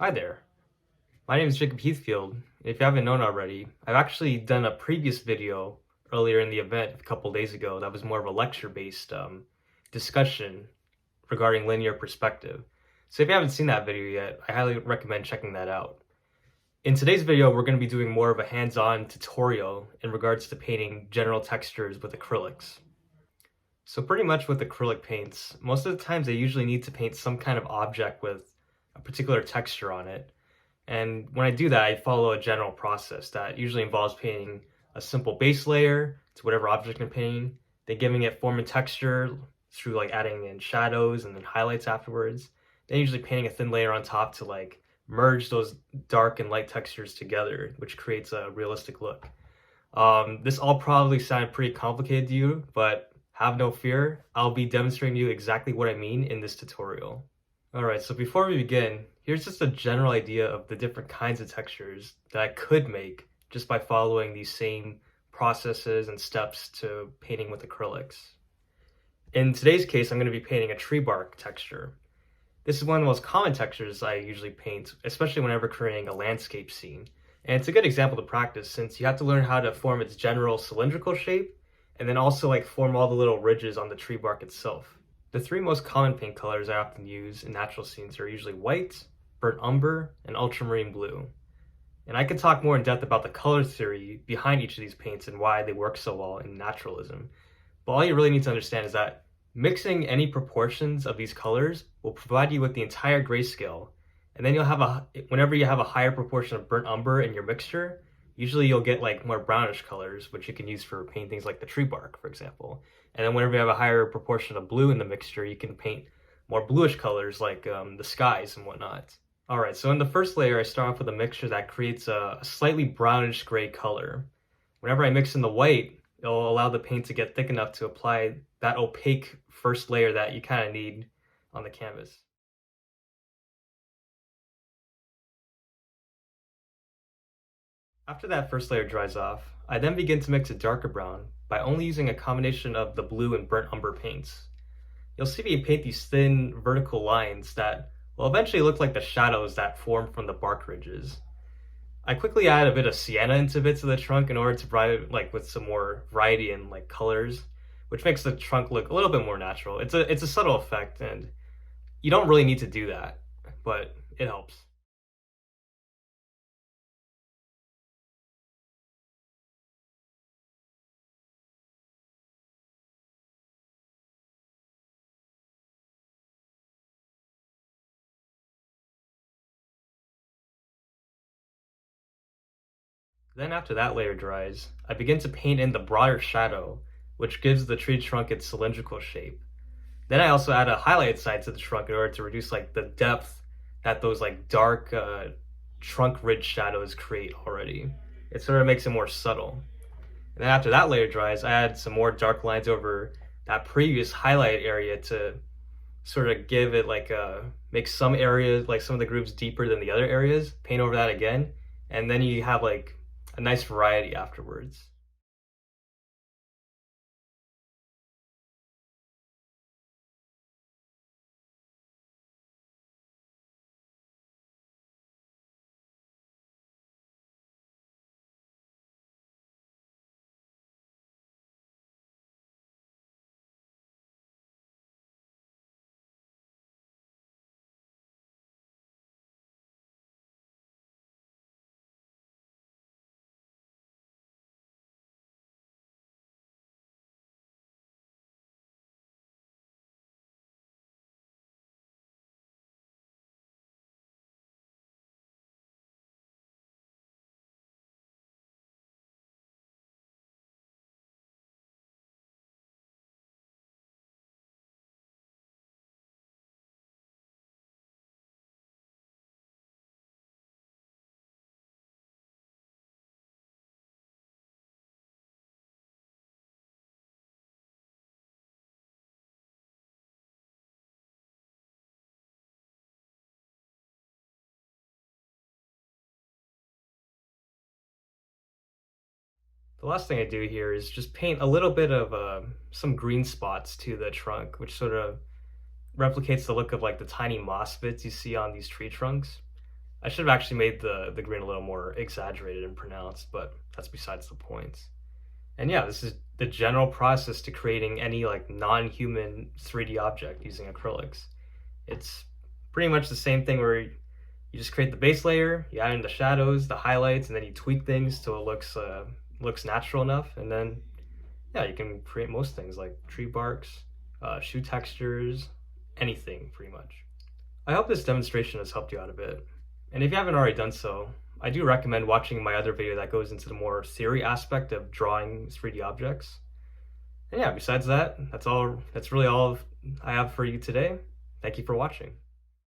Hi there. My name is Jacob Heathfield. If you haven't known already, I've actually done a previous video earlier in the event a couple days ago that was more of a lecture-based discussion regarding linear perspective. So if you haven't seen that video yet, I highly recommend checking that out. In today's video, we're going to be doing more of a hands-on tutorial in regards to painting general textures with acrylics. So pretty much with acrylic paints, most of the times they usually need to paint some kind of object with a particular texture on it. And when I do that, I follow a general process that usually involves painting a simple base layer to whatever object I'm painting, then giving it form and texture through like adding in shadows and then highlights afterwards. Then usually painting a thin layer on top to like merge those dark and light textures together, which creates a realistic look. This all probably sounded pretty complicated to you, but have no fear. I'll be demonstrating to you exactly what I mean in this tutorial. Alright, so before we begin, here's just a general idea of the different kinds of textures that I could make just by following these same processes and steps to painting with acrylics. In today's case, I'm going to be painting a tree bark texture. This is one of the most common textures I usually paint, especially whenever creating a landscape scene. And it's a good example to practice since you have to learn how to form its general cylindrical shape and then also like form all the little ridges on the tree bark itself. The three most common paint colors I often use in natural scenes are usually white, burnt umber, and ultramarine blue. And I could talk more in depth about the color theory behind each of these paints and why they work so well in naturalism. But all you really need to understand is that mixing any proportions of these colors will provide you with the entire grayscale. And then whenever you have a higher proportion of burnt umber in your mixture, usually you'll get like more brownish colors, which you can use for painting things like the tree bark, for example. And then whenever you have a higher proportion of blue in the mixture, you can paint more bluish colors like the skies and whatnot. Alright, so in the first layer, I start off with a mixture that creates a slightly brownish gray color. Whenever I mix in the white, it'll allow the paint to get thick enough to apply that opaque first layer that you kind of need on the canvas. After that first layer dries off, I then begin to mix a darker brown by only using a combination of the blue and burnt umber paints. You'll see me paint these thin vertical lines that will eventually look like the shadows that form from the bark ridges. I quickly add a bit of sienna into bits of the trunk in order to provide it like with some more variety and like colors, which makes the trunk look a little bit more natural. It's a subtle effect and you don't really need to do that, but it helps. Then after that layer dries, I begin to paint in the broader shadow, which gives the tree trunk its cylindrical shape. Then I also add a highlight side to the trunk in order to reduce like the depth that those like dark trunk ridge shadows create already. It sort of makes it more subtle. And then after that layer dries, I add some more dark lines over that previous highlight area to sort of give it like make some areas, like some of the grooves deeper than the other areas, paint over that again, and then you have like a nice variety afterwards. The last thing I do here is just paint a little bit of some green spots to the trunk, which sort of replicates the look of like the tiny moss bits you see on these tree trunks. I should have actually made the green a little more exaggerated and pronounced, but that's besides the point. And yeah, this is the general process to creating any like non-human 3D object using acrylics. It's pretty much the same thing where you just create the base layer, you add in the shadows, the highlights, and then you tweak things till it looks natural enough. And then yeah, you can create most things like tree barks, shoe textures, anything pretty much. I hope this demonstration has helped you out a bit. And if you haven't already done so, I do recommend watching my other video that goes into the more theory aspect of drawing 3D objects. And yeah, besides that, that's really all I have for you today. Thank you for watching.